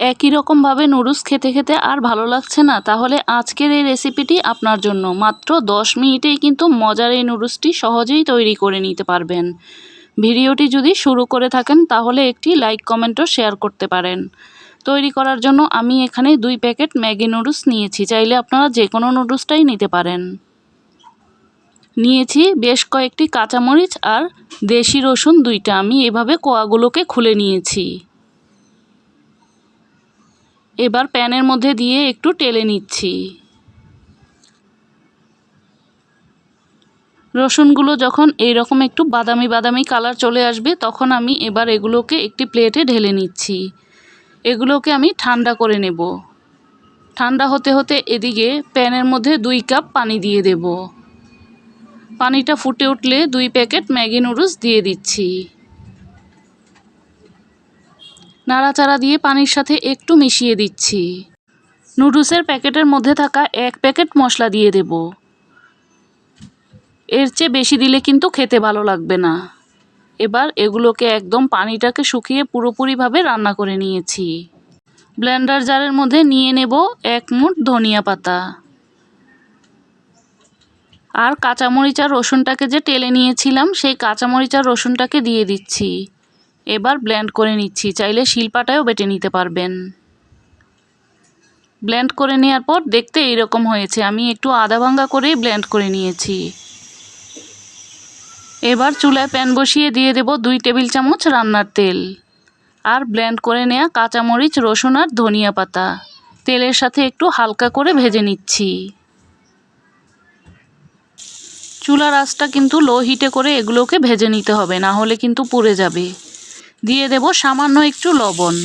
একই রকমভাবে নুডলস খেতে খেতে আর ভালো লাগছে না, তাহলে আজকের এই রেসিপিটি আপনার জন্য। মাত্র 10 মিনিটেই কিন্তু মজার এই নুডলসটি সহজেই তৈরি করে নিতে পারবেন। ভিডিওটি যদি শুরু করে থাকেন তাহলে একটি লাইক কমেন্ট ও শেয়ার করতে পারেন। তৈরি করার জন্য আমি এখানে 2 প্যাকেট ম্যাগি নুডলস নিয়েছি, চাইলে আপনারা যে কোনো নুডলসটাই নিতে পারেন। নিয়েছি বেশ কয়েকটি কাঁচামরিচ আর দেশি রসুন 2টা, আমি এভাবে কোয়াগুলোকে খুলে নিয়েছি। এবার প্যানের মধ্যে দিয়ে একটু টেলে নিচ্ছি। রসুনগুলো যখন এইরকম একটু বাদামি বাদামি কালার চলে আসবে তখন আমি এবার এগুলোকে একটি প্লেটে ঢেলে নিচ্ছি। এগুলোকে আমি ঠান্ডা করে নেব। ঠান্ডা হতে হতে এদিকে প্যানের মধ্যে 2 কাপ পানি দিয়ে দেব। পানিটা ফুটে উঠলে 2 প্যাকেট ম্যাগি নুডলস দিয়ে দিচ্ছি। নাড়াচাড়া দিয়ে পানির সাথে একটু মিশিয়ে দিচ্ছি। নুডলসের প্যাকেটের মধ্যে থাকা 1 প্যাকেট মশলা দিয়ে দেব। এর চেয়ে বেশি দিলে কিন্তু খেতে ভালো লাগবে না। এবার এগুলোকে একদম পানিটাকে শুকিয়ে পুরোপুরিভাবে রান্না করে নিয়েছি। ব্লেন্ডার জারের মধ্যে নিয়ে নেব 1 মুঠ ধনিয়া পাতা। আর কাঁচামরিচ আর রসুনটাকে যে টেলে নিয়েছিলাম সেই কাঁচামরিচ আর রসুনটাকে দিয়ে দিচ্ছি। এবার ব্লেন্ড করে নিচ্ছি, চাইলে শিলপাটায়ও বেটে নিতে পারবেন। ব্লেন্ড করে নেওয়ার পর দেখতে এইরকম হয়েছে, আমি একটু আধা ভাঙা করেই ব্লেন্ড করে নিয়েছি। এবার চুলায় প্যান বসিয়ে দিয়ে দেব 2 টেবিল চামচ রান্নার তেল আর ব্লেন্ড করে নেওয়া কাঁচামরিচ, রসুন আর ধনিয়া পাতা তেলের সাথে একটু হালকা করে ভেজে নিচ্ছি। চুলার আঁচটা কিন্তু লো হিটে করে এগুলোকে ভেজে নিতে হবে, না হলে কিন্তু পুড়ে যাবে। দিয়ে দেব সামান্য একটু লবণ।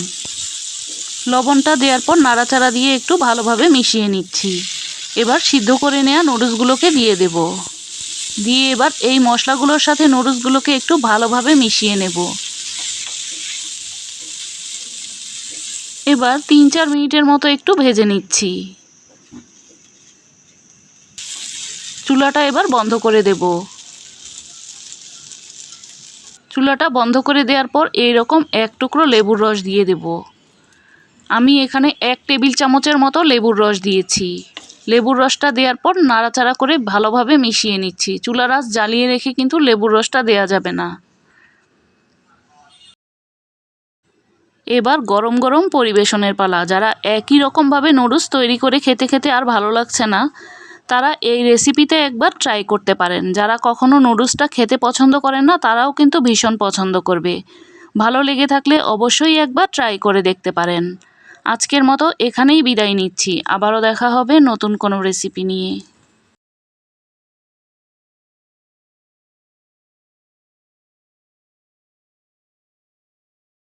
লবণটা দেওয়ার পর নাড়াচাড়া দিয়ে একটু ভালোভাবে মিশিয়ে নিচ্ছি। এবার সিদ্ধ করে নেওয়া নুডলসগুলোকে দিয়ে দেব। দিয়ে এবার এই মশলাগুলোর সাথে নুডলসগুলোকে একটু ভালোভাবে মিশিয়ে নেব। এবার 3-4 মিনিটের মতো একটু ভেজে নিচ্ছি। চুলাটা এবার বন্ধ করে দেব। চুলাটা বন্ধ করে দেওয়ার পর এইরকম 1 টুকরো লেবুর রস দিয়ে দেব। আমি এখানে 1 টেবিল চামচের মতো লেবুর রস দিয়েছি। লেবুর রসটা দেওয়ার পর নাড়াচাড়া করে ভালোভাবে মিশিয়ে নিচ্ছি। চুলার আঁচ জ্বালিয়ে রেখে কিন্তু লেবুর রসটা দেওয়া যাবে না। এবার গরম গরম পরিবেশনের পালা। যারা একই রকমভাবে নুডলস তৈরি করে খেতে খেতে আর ভালো লাগছে না, তারা এই রেসিপিতে একবার ট্রাই করতে পারেন। যারা কখনো নুডলসটা খেতে পছন্দ করেন না তারাও কিন্তু ভীষণ পছন্দ করবে। ভালো লেগে থাকলে অবশ্যই একবার ট্রাই করে দেখতে পারেন। আজকের মতো এখানেই বিদায় নিচ্ছি। আবারও দেখা হবে নতুন কোনো রেসিপি নিয়ে।